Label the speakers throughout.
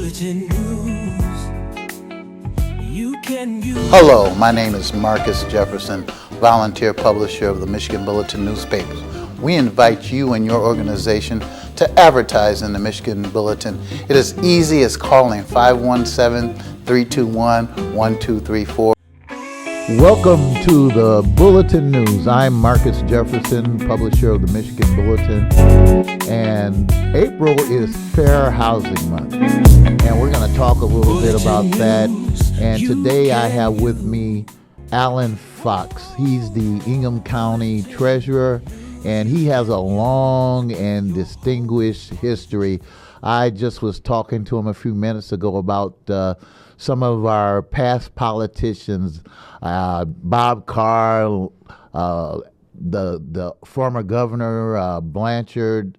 Speaker 1: Bulletin News. You can use.
Speaker 2: Hello, my name is Marcus Jefferson, volunteer publisher of the Michigan Bulletin newspapers. We invite you and your organization to advertise in the Michigan Bulletin. It is easy as calling 517-321-1234. Welcome to the Bulletin News. I'm Marcus Jefferson, publisher of the Michigan Bulletin, and April is Fair Housing Month, and we're going to talk a little bit about that. And today I have with me Alan Fox. He's the Ingham County Treasurer, and he has a long and distinguished history. I just was talking to him a few minutes ago about some of our past politicians, Bob Carr, the former governor, Blanchard,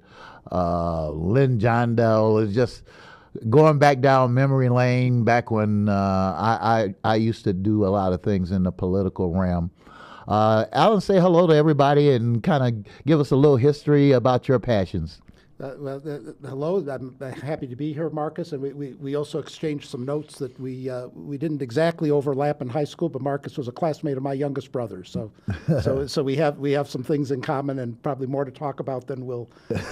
Speaker 2: Lynn Jondell. It's just going back down memory lane back when I used to do a lot of things in the political realm. Alan, say hello to everybody and kind of give us a little history about your passions.
Speaker 3: Hello, I'm happy to be here, Marcus, and we also exchanged some notes that we didn't exactly overlap in high school, but Marcus was a classmate of my youngest brother, so we have some things in common and probably more to talk about than we'll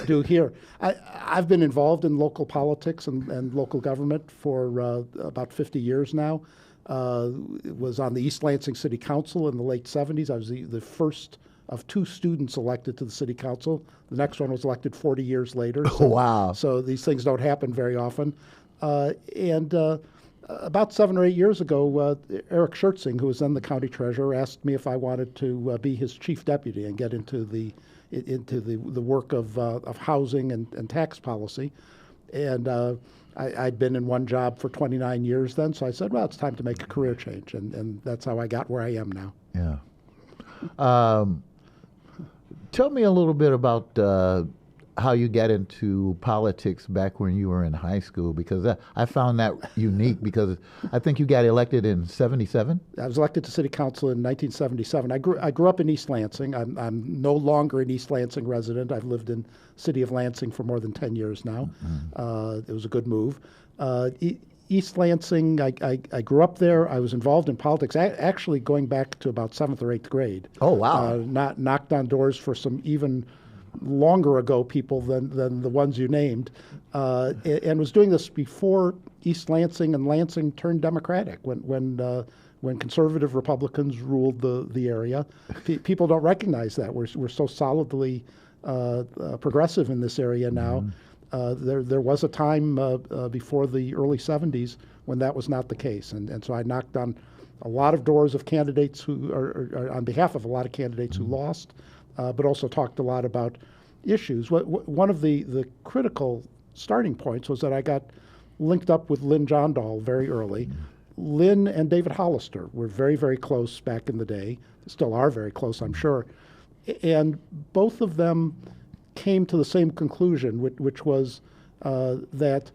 Speaker 3: do here. I've been involved in local politics and local government for about 50 years now. Was on the East Lansing City Council in the late 70s. I was the first of two students elected to the city council. The next one was elected 40 years later. So,
Speaker 2: wow.
Speaker 3: So these things don't happen very often. And about 7 or 8 years ago, Eric Schertzing, who was then the county treasurer, asked me if I wanted to be his chief deputy and get into the work of housing and tax policy. And I'd been in one job for 29 years then, so I said, well, it's time to make a career change, and that's how I got where I am now.
Speaker 2: Yeah. Tell me a little bit about how you got into politics back when you were in high school, because I found that unique, because I think you got elected in 77?
Speaker 3: I was elected to city council in 1977. I grew up in East Lansing. I'm no longer an East Lansing resident. I've lived in City of Lansing for more than 10 years now. Mm-hmm. It was a good move. East Lansing, I grew up there. I was involved in politics, actually going back to about 7th or 8th grade.
Speaker 2: Oh, wow.
Speaker 3: Knocked on doors for some even longer ago people than the ones you named, and was doing this before East Lansing and Lansing turned Democratic, when conservative Republicans ruled the area. People don't recognize that. We're so solidly progressive in this area now. Mm-hmm. There was a time before the early 70s when that was not the case, and so I knocked on a lot of doors of candidates who are on behalf of a lot of candidates who lost, but also talked a lot about issues. One of the critical starting points was that I got linked up with Lynn Jondell very early. Lynn and David Hollister were very, very close back in the day, still are very close, I'm sure, and both of them came to the same conclusion, which was that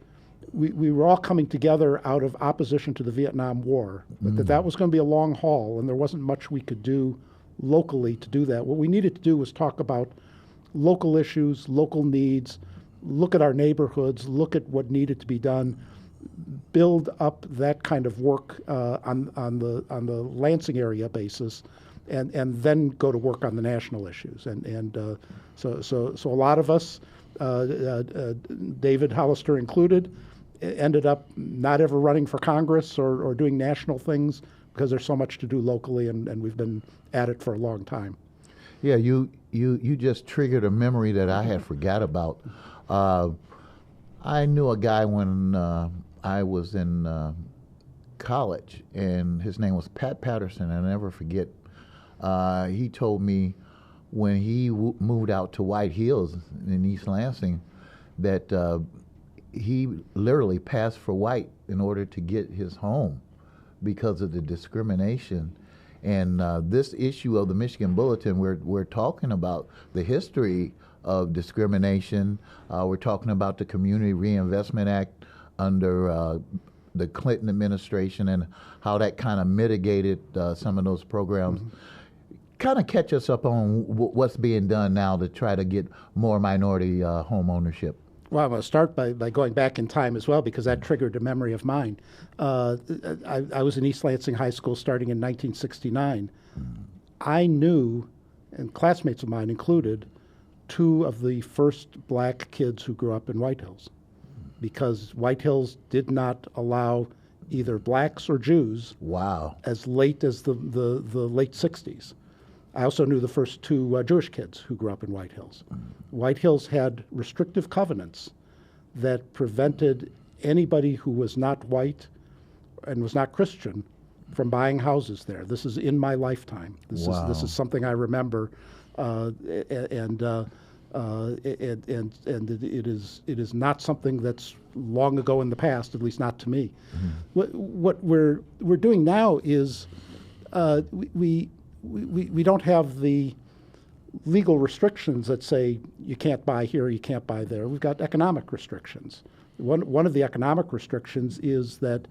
Speaker 3: we were all coming together out of opposition to the Vietnam War, but that was going to be a long haul, and there wasn't much we could do locally to do that. What we needed to do was talk about local issues, local needs, look at our neighborhoods, look at what needed to be done, build up that kind of work on the Lansing area basis, and then go to work on the national issues. So a lot of us, David Hollister included, ended up not ever running for Congress or doing national things because there's so much to do locally, and we've been at it for a long time.
Speaker 2: Yeah, you just triggered a memory that I had forgot about. I knew a guy when I was in college, and his name was Pat Patterson. I'll never forget. He told me when he moved out to White Hills in East Lansing that he literally passed for white in order to get his home because of the discrimination. And this issue of the Michigan Bulletin, we're talking about the history of discrimination. We're talking about the Community Reinvestment Act under the Clinton administration and how that kind of mitigated some of those programs. Mm-hmm. Kind of catch us up on what's being done now to try to get more minority home ownership.
Speaker 3: Well, I'm going to start by going back in time as well, because that triggered a memory of mine. I was in East Lansing High School starting in 1969. I knew, and classmates of mine included, two of the first black kids who grew up in White Hills, because White Hills did not allow either blacks or Jews
Speaker 2: Wow.
Speaker 3: as late as the late 60s. I also knew the first two Jewish kids who grew up in White Hills. White Hills had restrictive covenants that prevented anybody who was not white and was not Christian from buying houses there. This is in my lifetime. This
Speaker 2: Wow.
Speaker 3: is something I remember, and it is not something that's long ago in the past, at least not to me. What we're doing now is we don't have the legal restrictions that say you can't buy here, you can't buy there. We've got economic restrictions. One of the economic restrictions is that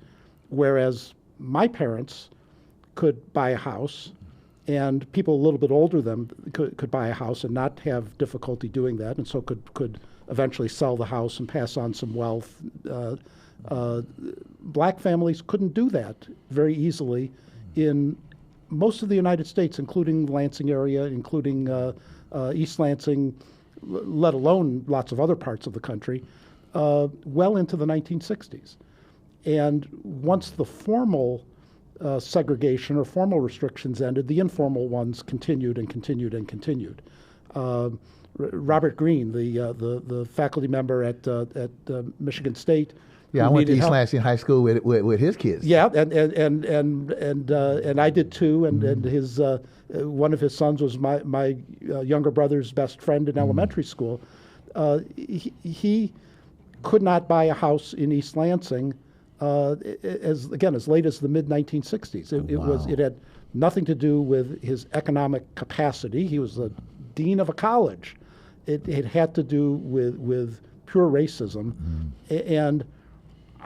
Speaker 3: whereas my parents could buy a house, and people a little bit older than them could buy a house and not have difficulty doing that, and so could eventually sell the house and pass on some wealth. Black families couldn't do that very easily in most of the United States, including the Lansing area, including East Lansing, let alone lots of other parts of the country, well into the 1960s. And once the formal segregation or formal restrictions ended, the informal ones continued and continued and continued. Robert Green, the faculty member at Michigan State.
Speaker 2: Yeah, I
Speaker 3: who
Speaker 2: went to
Speaker 3: needed
Speaker 2: East
Speaker 3: help.
Speaker 2: Lansing High School with his kids.
Speaker 3: Yeah, and I did too. And his one of his sons was my younger brother's best friend in elementary school. He could not buy a house in East Lansing as late as the mid 1960s. It had nothing to do with his economic capacity. He was the dean of a college. It had to do with pure racism, and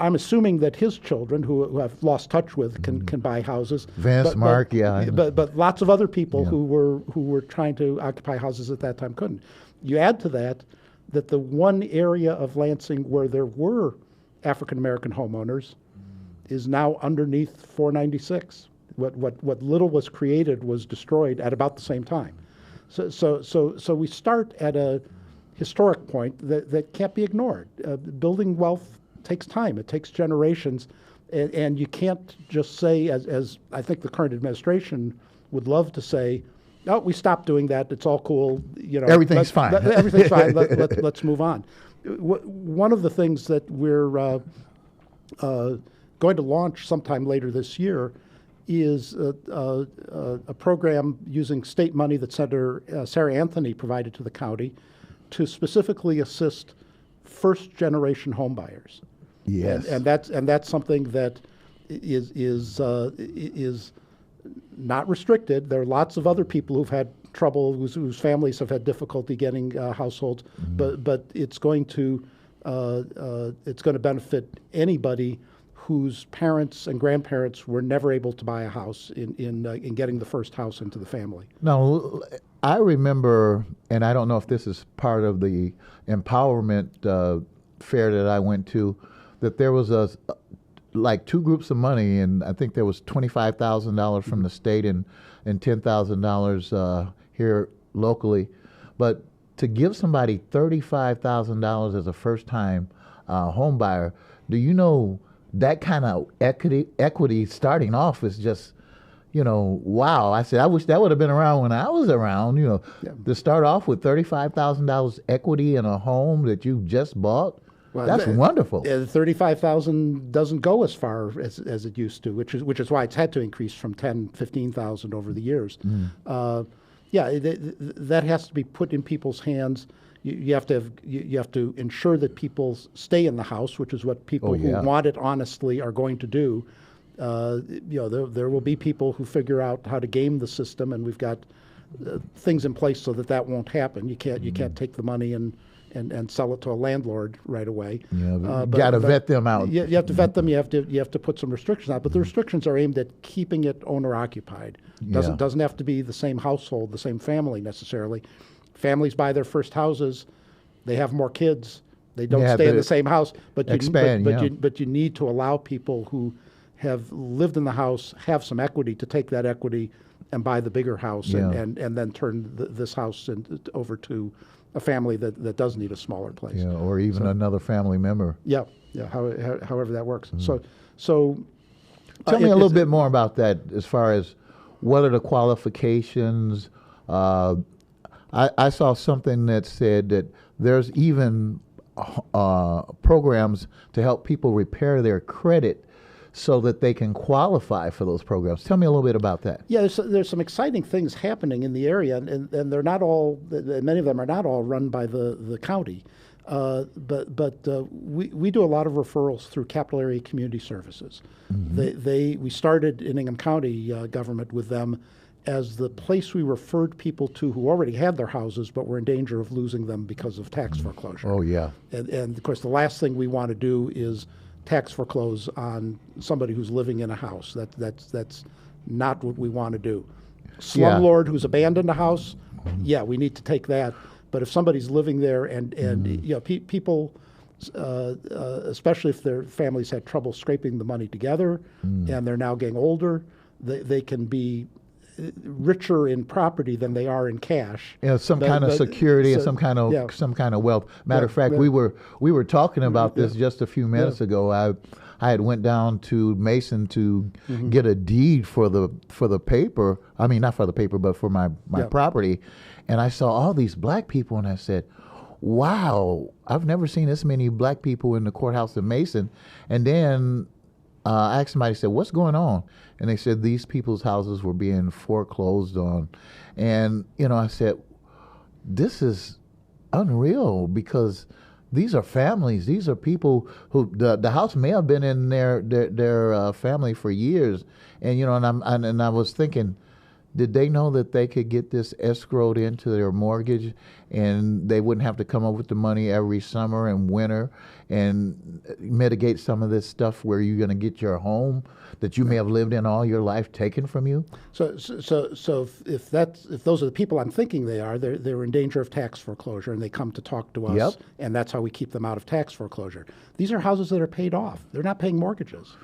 Speaker 3: I'm assuming that his children, who I've lost touch with, can buy houses.
Speaker 2: Vince, Mark, yeah.
Speaker 3: But lots of other people who were trying to occupy houses at that time couldn't. You add to that the one area of Lansing where there were African American homeowners is now underneath 496. What little was created was destroyed at about the same time. So we start at a historic point that can't be ignored. Building wealth takes time. It takes generations, and you can't just say, as I think the current administration would love to say, "Oh, we stopped doing that. It's all cool.
Speaker 2: Everything's fine.
Speaker 3: Everything's fine. Let's move on." One of the things that we're going to launch sometime later this year is a program using state money that Senator Sarah Anthony provided to the county to specifically assist first-generation homebuyers.
Speaker 2: Yes.
Speaker 3: And that's something that is not restricted. There are lots of other people who've had trouble, whose families have had difficulty getting households, but it's going to benefit anybody whose parents and grandparents were never able to buy a house in getting the first house into the family.
Speaker 2: Now, I remember, and I don't know if this is part of the empowerment fair that I went to, that there was like two groups of money, and I think there was $25,000 from the state and $10,000 here locally. But to give somebody $35,000 as a first-time home buyer, do you know that kind of equity starting off is just, wow. I said, I wish that would have been around when I was around, to start off with $35,000 equity in a home that you just bought. Well, that's wonderful.
Speaker 3: $35,000 doesn't go as far as it used to, which is why it's had to increase from $15,000 over the years. That has to be put in people's hands. You have to ensure that people stay in the house, which is what people who want it honestly are going to do. There will be people who figure out how to game the system, and we've got things in place so that won't happen. You can't take the money and sell it to a landlord right away.
Speaker 2: Yeah, got to vet them out.
Speaker 3: You have to vet them. You have to put some restrictions out. But the restrictions are aimed at keeping it owner occupied. Doesn't have to be the same household, the same family necessarily. Families buy their first houses. They have more kids. They don't
Speaker 2: Yeah,
Speaker 3: stay in
Speaker 2: but
Speaker 3: the same house, but
Speaker 2: expand, yeah.
Speaker 3: but you need to allow people who have lived in the house, have some equity, to take that equity and buy the bigger house,
Speaker 2: Yeah.
Speaker 3: and then turn this house over to a family that does need a smaller place.
Speaker 2: Yeah, or even another family member.
Speaker 3: Yeah, however that works.
Speaker 2: Mm-hmm.
Speaker 3: So
Speaker 2: Tell me a little bit more about that, as far as what are the qualifications. I saw something that said that there's even programs to help people repair their credit so that they can qualify for those programs. Tell me a little bit about that.
Speaker 3: Yeah, there's some exciting things happening in the area, and they're not all. Many of them are not all run by the county, but we do a lot of referrals through Capital Area Community Services. We started in Ingham County government with them as the place we referred people to who already had their houses but were in danger of losing them because of tax foreclosure.
Speaker 2: Oh, yeah.
Speaker 3: And of course, the last thing we want to do is tax foreclose on somebody who's living in a house. That's not what we want to do. Slumlord who's abandoned a house, yeah, we need to take that. But if somebody's living there and you know, people, especially if their families had trouble scraping the money together and they're now getting older, they can be richer in property than they are in cash.
Speaker 2: Yeah, some kind of security and some kind of wealth. Matter of fact, we were talking about this just a few minutes ago. I had went down to Mason to get a deed for the paper. I mean, not for the paper, but for my property. And I saw all these black people, and I said, "Wow, I've never seen this many black people in the courthouse in Mason." And then I asked somebody, said, "What's going on?" And they said these people's houses were being foreclosed on. And, you know, I said, this is unreal, because these are families. These are people who the house may have been in their family for years. And, you know, and I was thinking, did they know that they could get this escrowed into their mortgage and they wouldn't have to come up with the money every summer and winter and mitigate some of this stuff where you're going to get your home that you may have lived in all your life taken from you?
Speaker 3: So if those are the people I'm thinking they're in danger of tax foreclosure, and they come to talk to us, and that's how we keep them out of tax foreclosure. These are houses that are paid off. They're not paying mortgages.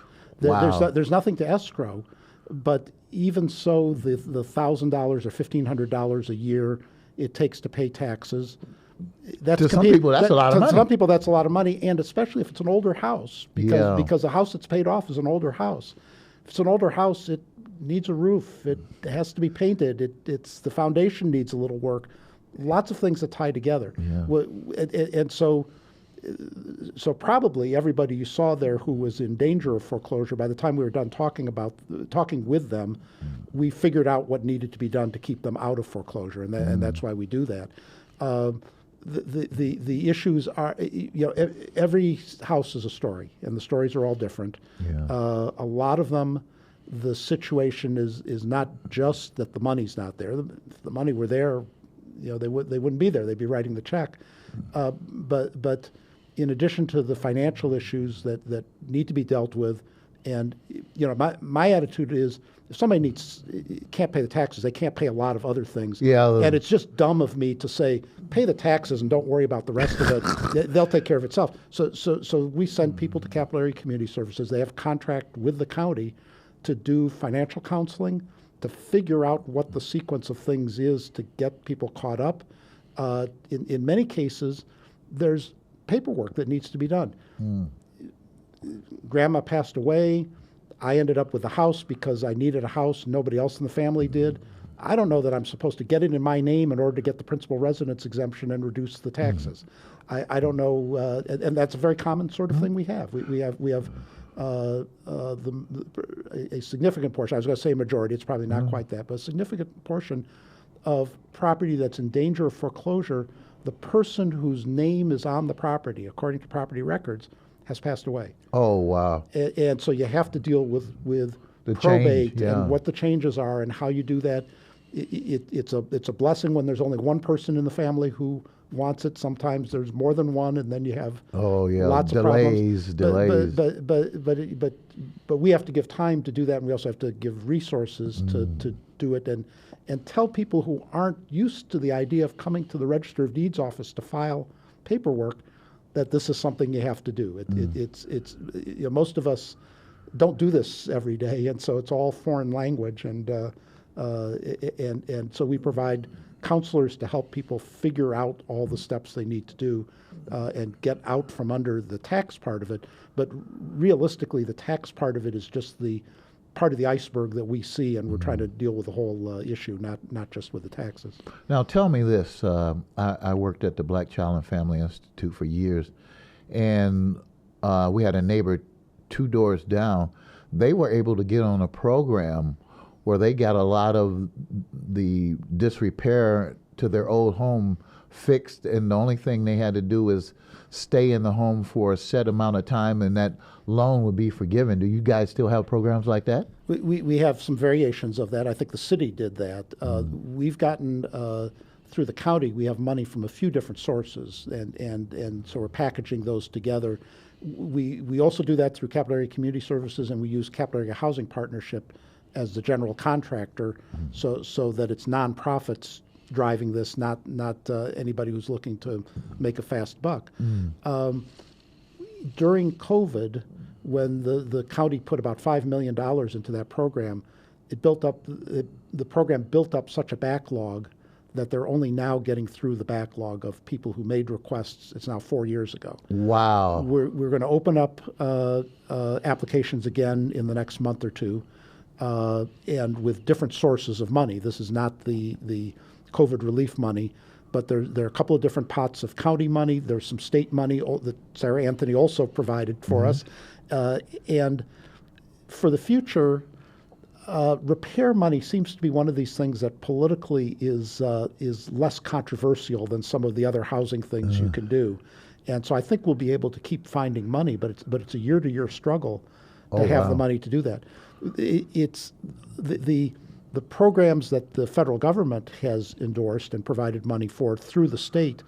Speaker 2: Wow.
Speaker 3: There's nothing to escrow, but even so, the $1,000 or $1,500 a year it takes to pay taxes.
Speaker 2: To some people, that's a lot of money.
Speaker 3: To some people, that's a lot of money, and especially if it's an older house, because the house that's paid off is an older house. If it's an older house, it needs a roof. It has to be painted. It's the foundation needs a little work. Lots of things that tie together. Yeah. And so probably everybody you saw there who was in danger of foreclosure, by the time we were done talking with them, we figured out what needed to be done to keep them out of foreclosure, and that's why we do that. The issues are, you know, every house is a story, and the stories are all different. Yeah. A lot of them, the situation is not just that the money's not there. If the money were there, you know, they wouldn't be there. They'd be writing the check. But in addition to the financial issues that need to be dealt with, and you know, my attitude is, if somebody can't pay the taxes, they can't pay a lot of other things. Yeah. And it's just dumb of me to say, pay the taxes and don't worry about the rest of it. They'll take care of itself. So we send people to Capital Area Community Services. They have a contract with the county to do financial counseling, to figure out what the sequence of things is to get people caught up. In many cases, there's paperwork that needs to be done. Grandma passed away. I ended up with a house because I needed a house. Nobody else in the family did. I don't know that I'm supposed to get it in my name in order to get the principal residence exemption and reduce the taxes. I don't know, and that's a very common sort of thing we have. We have a significant portion. I was going to say majority. It's probably not quite that, but a significant portion of property that's in danger of foreclosure. The person whose name is on the property, according to property records, has passed away.
Speaker 2: Oh, wow.
Speaker 3: And so you have to deal with
Speaker 2: the
Speaker 3: probate
Speaker 2: change, yeah.
Speaker 3: and what the changes are and how you do that. It's a blessing when there's only one person in the family who wants it. Sometimes there's more than one, and then you have lots of problems.
Speaker 2: Delays.
Speaker 3: But we have to give time to do that, and we also have to give resources to do it, and tell people who aren't used to the idea of coming to the Register of Deeds office to file paperwork that this is something you have to do. It's most of us don't do this every day, and so it's all foreign language, and so we provide counselors to help people figure out all the steps they need to do and get out from under the tax part of it. But realistically, the tax part of it is just the part of the iceberg that we see, and we're trying to deal with the whole issue, not just with the taxes.
Speaker 2: Now, tell me this. I worked at the Black Child and Family Institute for years, and we had a neighbor 2 doors down. They were able to get on a program where they got a lot of the disrepair to their old home fixed, and the only thing they had to do is stay in the home for a set amount of time, and that loan would be forgiven. Do you guys still have programs like that?
Speaker 3: We have some variations of that. I think the city did that. We've gotten, through the county, we have money from a few different sources, and so we're packaging those together. We also do that through Capital Area Community Services, and we use Capital Area Housing Partnership as the general contractor, so that it's nonprofits driving this, not anybody who's looking to make a fast buck. During COVID, when the county put about $5 million into that program, the program built up such a backlog that they're only now getting through the backlog of people who made requests. It's now 4 years ago.
Speaker 2: Wow.
Speaker 3: We're going to open up applications again in the next month or two, and with different sources of money. This is not the COVID relief money, but there are a couple of different pots of county money. There's some state money that Sarah Anthony also provided for us. And for the future, repair money seems to be one of these things that politically is less controversial than some of the other housing things you can do. And so I think we'll be able to keep finding money, but it's a year-to-year struggle to have the money to do that. It's the programs that the federal government has endorsed and provided money for through the state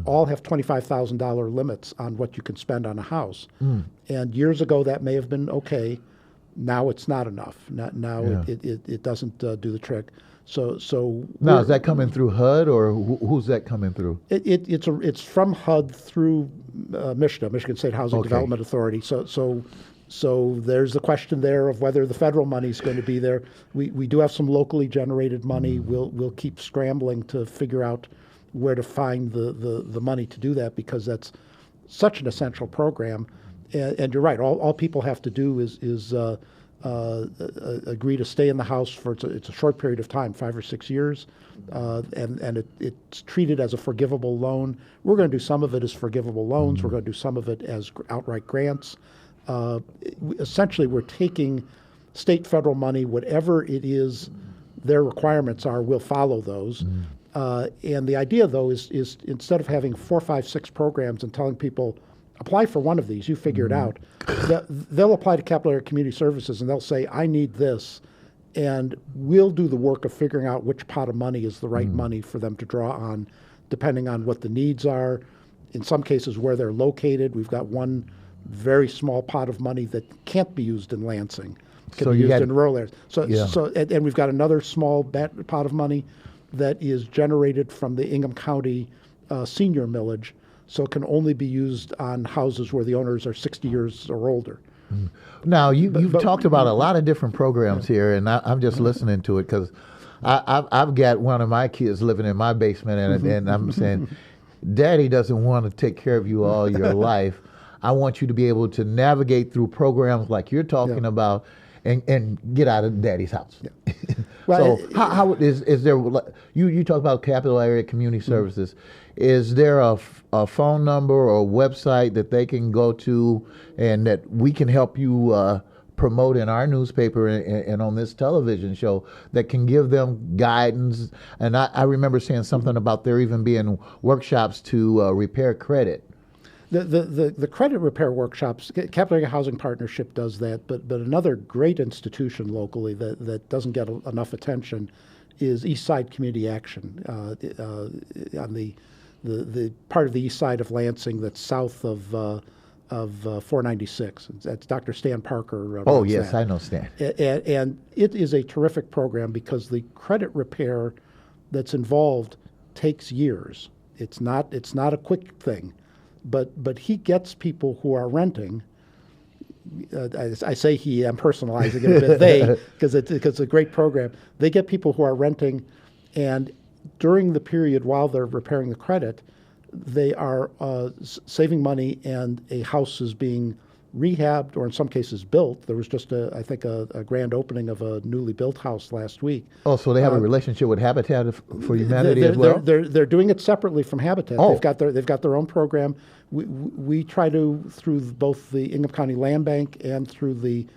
Speaker 3: all have $25,000 limits on what you can spend on a house. And years ago that may have been okay. Now it's not enough. Now it doesn't do the trick. So
Speaker 2: now is that coming through HUD, or who's that coming through?
Speaker 3: It's from HUD through Michigan State Housing Development Authority. So there's the question there of whether the federal money is going to be there. We do have some locally generated money. We'll keep scrambling to figure out where to find the money to do that, because that's such an essential program. And you're right. All people have to do is agree to stay in the house for it's a short period of time, 5 or 6 years, and it's treated as a forgivable loan. We're going to do some of it as forgivable loans. We're going to do some of it as outright grants. Essentially, we're taking state, federal money, whatever it is their requirements are, we'll follow those. And the idea, though, is instead of having 4, 5, 6 programs and telling people, apply for one of these, you figure it out, they'll apply to Capital Area Community Services and they'll say, I need this. And we'll do the work of figuring out which pot of money is the right money for them to draw on, depending on what the needs are. In some cases, where they're located. We've got one very small pot of money that can't be used in Lansing. It can be used in rural areas. And we've got another small pot of money that is generated from the Ingham County senior millage, so it can only be used on houses where the owners are 60 years or older.
Speaker 2: Now, you've talked about a lot of different programs here, and I'm just listening to it because I've got one of my kids living in my basement, and I'm saying, Daddy doesn't want to take care of you all your life. I want you to be able to navigate through programs like you're talking about and get out of Daddy's house.
Speaker 3: Well,
Speaker 2: so how is there, you talk about Capital Area Community Services. Is there a phone number or a website that they can go to and that we can help you promote in our newspaper and on this television show that can give them guidance? And I remember saying something about there even being workshops to repair credit.
Speaker 3: The credit repair workshops, Capital Area Housing Partnership does that, but another great institution locally that doesn't get enough attention is East Side Community Action on the part of the east side of Lansing that's south of 496. That's Dr. Stan Parker.
Speaker 2: Oh yes, I know Stan.
Speaker 3: And it is a terrific program because the credit repair that's involved takes years. It's not a quick thing. but he gets people who are renting. I say he, I'm personalizing it a bit, they, because it's a great program. They get people who are renting, and during the period while they're repairing the credit, they are saving money, and a house is being rehabbed, or in some cases built. There was just, I think, a grand opening of a newly built house last week.
Speaker 2: Oh, so they have a relationship with Habitat for Humanity as well?
Speaker 3: They're doing it separately from Habitat.
Speaker 2: Oh.
Speaker 3: They've got their own program. We try to, through both the Ingham County Land Bank and through the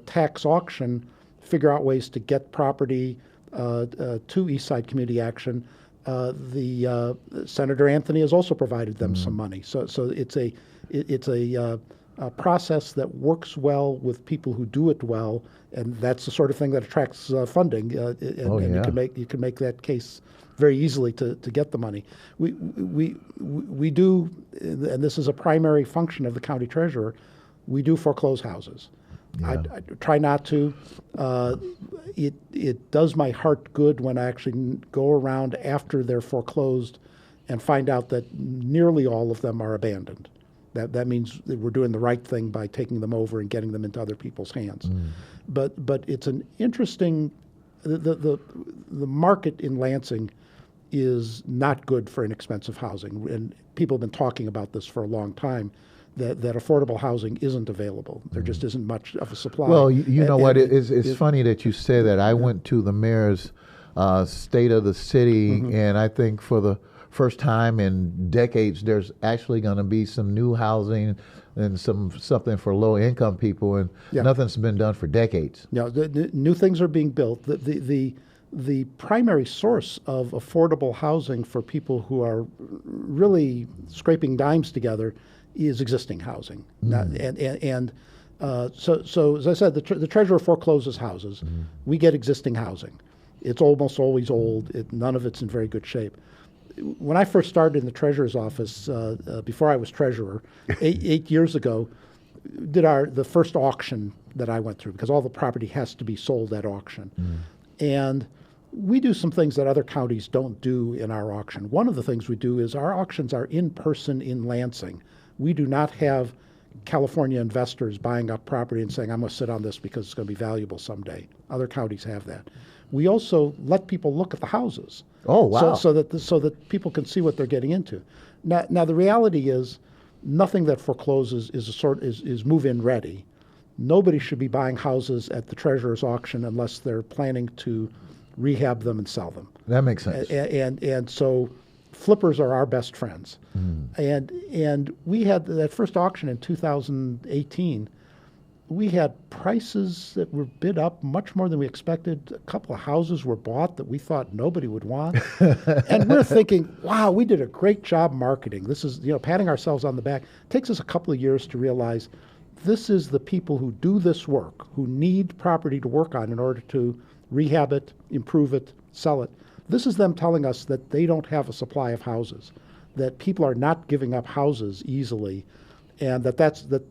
Speaker 3: tax auction, figure out ways to get property to Eastside Community Action. The Senator Anthony has also provided them some money. So it's a process that works well with people who do it well, and that's the sort of thing that attracts funding. And you can make that case very easily to get the money. We do, and this is a primary function of the county treasurer. We do foreclose houses. I try not to. It does my heart good when I actually go around after they're foreclosed and find out that nearly all of them are abandoned. That means that we're doing the right thing by taking them over and getting them into other people's hands. But it's an interesting, the market in Lansing is not good for inexpensive housing, and people have been talking about this for a long time. That affordable housing isn't available. There just isn't much of a supply.
Speaker 2: Well, you know what? It's funny that you say that. I went to the mayor's State of the City, and I think for the first time in decades, there's actually going to be some new housing and something for low-income people, and nothing's been done for decades.
Speaker 3: No, the new things are being built. The primary source of affordable housing for people who are really scraping dimes together is existing housing. So as I said, the treasurer forecloses houses. We get existing housing. It's almost always old. None of it's in very good shape. When I first started in the treasurer's office, before I was treasurer, eight years ago, did the first auction that I went through, because all the property has to be sold at auction. And we do some things that other counties don't do in our auction. One of the things we do is our auctions are in person in Lansing. We do not have California investors buying up property and saying, I'm going to sit on this because it's going to be valuable someday. Other counties have that. We also let people look at the houses.
Speaker 2: Oh, wow.
Speaker 3: So that people can see what they're getting into. Now the reality is, nothing that forecloses is move-in ready. Nobody should be buying houses at the treasurer's auction unless they're planning to rehab them and sell them.
Speaker 2: That makes sense.
Speaker 3: And so flippers are our best friends. And we had that first auction in 2018. We had prices that were bid up much more than we expected. A couple of houses were bought that we thought nobody would want. And we're thinking, wow, we did a great job marketing. This is, patting ourselves on the back. It takes us a couple of years to realize this is the people who do this work, who need property to work on in order to rehab it, improve it, sell it. This is them telling us that they don't have a supply of houses, that people are not giving up houses easily, and that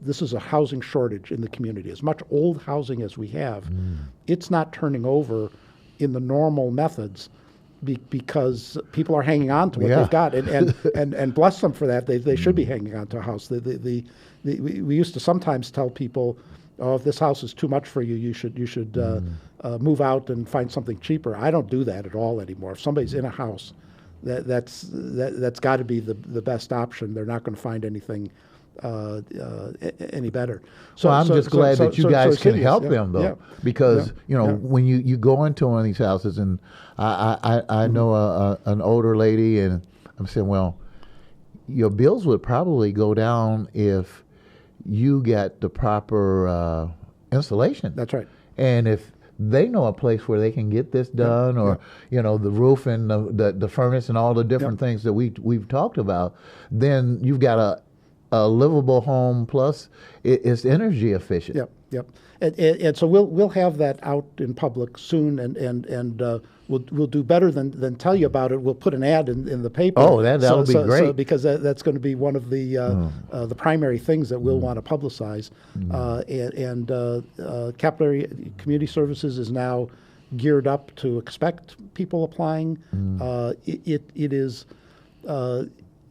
Speaker 3: this is a housing shortage in the community. As much old housing as we have, it's not turning over in the normal methods because people are hanging on to what they've got, and bless them for that. They should be hanging on to a house. We used to sometimes tell people, oh, if this house is too much for you, you should move out and find something cheaper. I don't do that at all anymore. If somebody's in a house, that's got to be the best option. They're not going to find anything any better.
Speaker 2: So I'm just glad that you guys can help them, though, because when you go into one of these houses, and I know an older lady, and I'm saying, well, your bills would probably go down if you get the proper installation.
Speaker 3: That's right.
Speaker 2: And if they know a place where they can get this done, or the roof and the furnace and all the different things that we've talked about, then you've got a livable home, plus it's energy efficient.
Speaker 3: Yep. And so we'll have that out in public soon, and we'll do better than tell you about it. We'll put an ad in the paper.
Speaker 2: Oh, that'll be great.
Speaker 3: So because that's going to be one of the primary things that we'll want to publicize. Capital Area Community Services is now geared up to expect people applying. It is.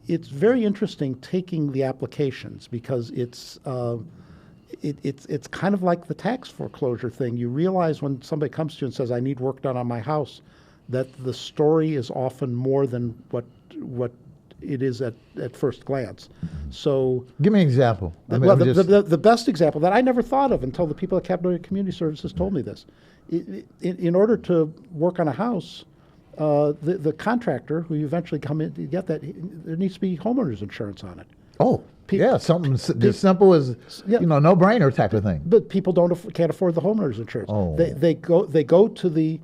Speaker 3: it's very interesting taking the applications because it's kind of like the tax foreclosure thing. You realize when somebody comes to you and says, "I need work done on my house," that the story is often more than what it is at first glance. So,
Speaker 2: give me an example.
Speaker 3: The best example that I never thought of until the people at Capillary Community Services told me this. In order to work on a house, the contractor who you eventually come in to get that, there needs to be homeowners insurance on it.
Speaker 2: Oh, yeah, something as simple as no-brainer type of thing.
Speaker 3: But people can't afford the homeowners insurance.
Speaker 2: Oh.
Speaker 3: They go to the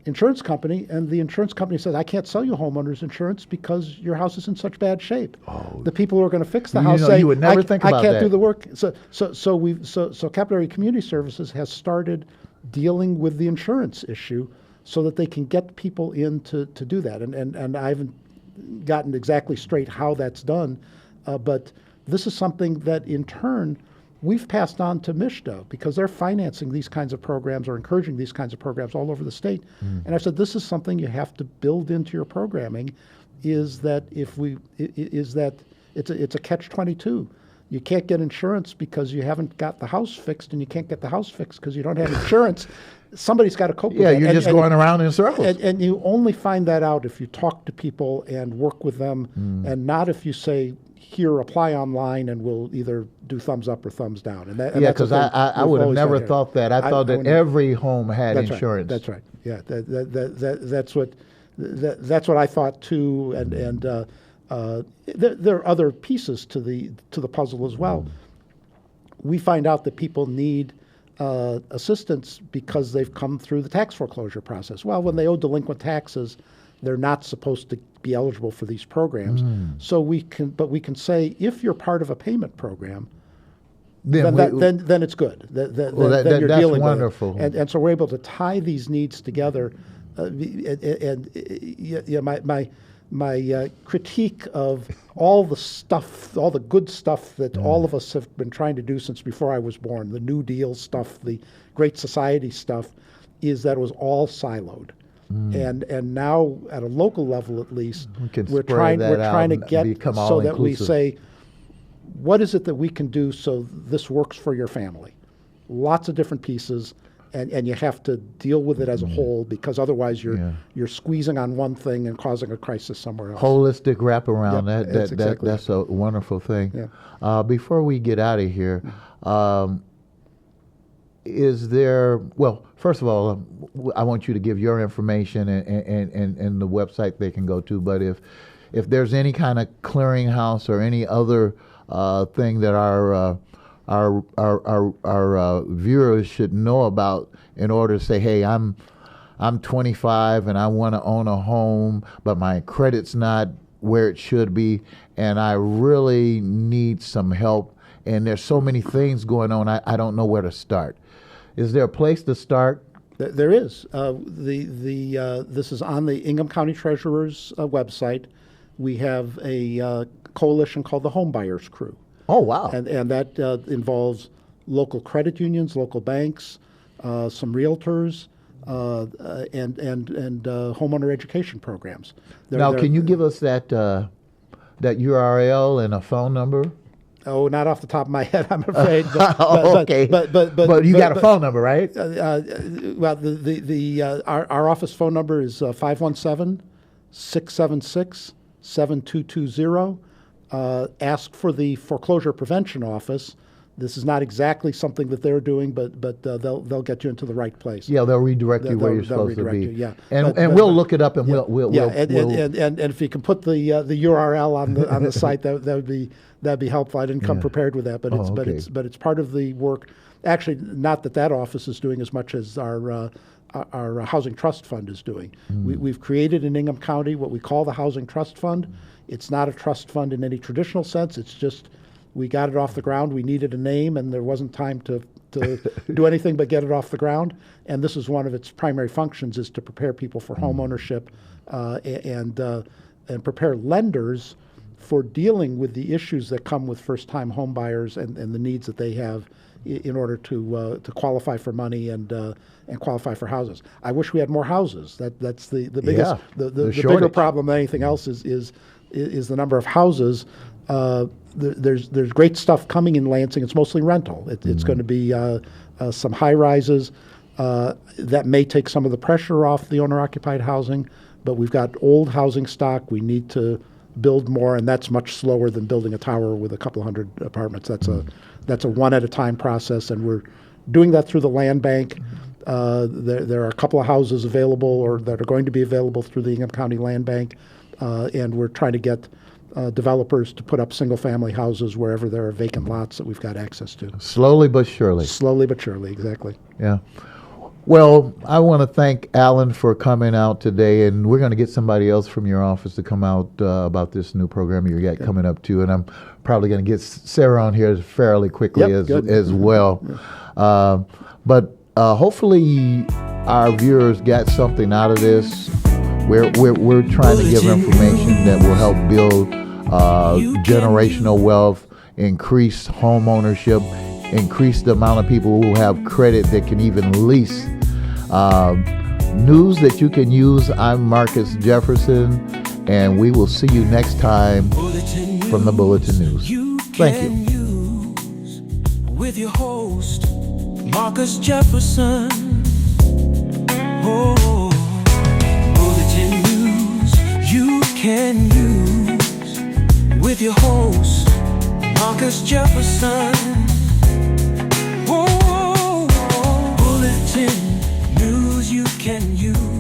Speaker 3: insurance company, and the insurance company says, "I can't sell you homeowners insurance because your house is in such bad shape." Oh. The people who are going to fix the house say,
Speaker 2: you would never think about
Speaker 3: I can't
Speaker 2: that.
Speaker 3: do the work. So Capillary Community Services has started dealing with the insurance issue so that they can get people in to do that. And I haven't gotten exactly straight how that's done, but this is something that in turn we've passed on to MISHDA because they're financing these kinds of programs or encouraging these kinds of programs all over the state. And I said, this is something you have to build into your programming, is that it's a catch-22. You can't get insurance because you haven't got the house fixed, and you can't get the house fixed because you don't have insurance. Somebody's got to cope with that.
Speaker 2: Yeah, you're just going around in circles.
Speaker 3: And you only find that out if you talk to people and work with them, and not if you say, "Here, apply online, and we'll either do thumbs up or thumbs down." And
Speaker 2: yeah, because I would have never thought that. I thought that every home had insurance.
Speaker 3: That's right. Yeah, that's what I thought too. And there are other pieces to the puzzle as well. We find out that people need assistance because they've come through the tax foreclosure process. Well, when they owe delinquent taxes, they're not supposed to be eligible for these programs. So we can say, if you're part of a payment program, then it's good. Then you're
Speaker 2: that's
Speaker 3: dealing
Speaker 2: wonderful.
Speaker 3: with it. And so we're able to tie these needs together. My critique of all the stuff, all the good stuff that all of us have been trying to do since before I was born, the New Deal stuff, the Great Society stuff, is that it was all siloed. And now at a local level, at least, we're trying to get so that we say, what is it that we can do so this works for your family? Lots of different pieces, and you have to deal with it as a whole, because otherwise you're squeezing on one thing and causing a crisis somewhere else.
Speaker 2: Holistic wraparound.
Speaker 3: Yep,
Speaker 2: that's a wonderful thing.
Speaker 3: Yeah.
Speaker 2: Before we get out of here, is there, well, first of all, I want you to give your information and the website they can go to, but if there's any kind of clearinghouse or any other thing that our viewers should know about in order to say, hey, I'm 25 and I want to own a home, but my credit's not where it should be, and I really need some help, and there's so many things going on, I don't know where to start. Is there a place to start?
Speaker 3: There is. This is on the Ingham County Treasurer's website. We have a coalition called the Home Buyers Crew.
Speaker 2: Oh, wow.
Speaker 3: And that involves local credit unions, local banks, some realtors, and homeowner education programs.
Speaker 2: Can you give us that URL and a phone number?
Speaker 3: Oh, not off the top of my head, I'm afraid.
Speaker 2: Okay. But you got a phone number, right?
Speaker 3: Well, our office phone number is 517-676-7220. Ask for the foreclosure prevention office. This is not exactly something that they're doing, but they'll get you into the right place.
Speaker 2: Yeah, they'll redirect you where you're supposed to be.
Speaker 3: Yeah,
Speaker 2: and we'll look it up, and we'll
Speaker 3: and if you can put the URL on the site, that'd be helpful. I didn't come prepared with that, but it's part of the work. Actually, not that office is doing as much as our housing trust fund is doing. We've created in Ingham County what we call the Housing Trust Fund. It's not a trust fund in any traditional sense. It's just we got it off the ground. We needed a name, and there wasn't time to do anything but get it off the ground. And this is one of its primary functions, is to prepare people for home ownership and prepare lenders for dealing with the issues that come with first-time home buyers and the needs that they have in order to qualify for money and qualify for houses. I wish we had more houses. That's the biggest the bigger problem than anything else is is the number of houses. There's great stuff coming in Lansing. It's mostly rental. It's going to be some high rises that may take some of the pressure off the owner-occupied housing. But we've got old housing stock. We need to build more, and that's much slower than building a tower with a couple hundred apartments. That's a one-at-a-time process, and we're doing that through the land bank. There are a couple of houses available or that are going to be available through the Ingham County Land Bank, and we're trying to get developers to put up single-family houses wherever there are vacant lots that we've got access to.
Speaker 2: Slowly but surely.
Speaker 3: Slowly but surely, exactly.
Speaker 2: Yeah. Well, I want to thank Alan for coming out today, and we're going to get somebody else from your office to come out about this new program you got coming up too, and I'm probably going to get Sarah on here fairly quickly as well. But hopefully our viewers got something out of this. We're trying to give information that will help build generational wealth, increase home ownership, increase the amount of people who have credit that can even lease. News that you can use. I'm Marcus Jefferson, and we will see you next time from the Bulletin News. Thank you.
Speaker 1: With your host, Marcus Jefferson. Oh, Bulletin News you can use with your host, Marcus Jefferson. Oh, Bulletin News you can use.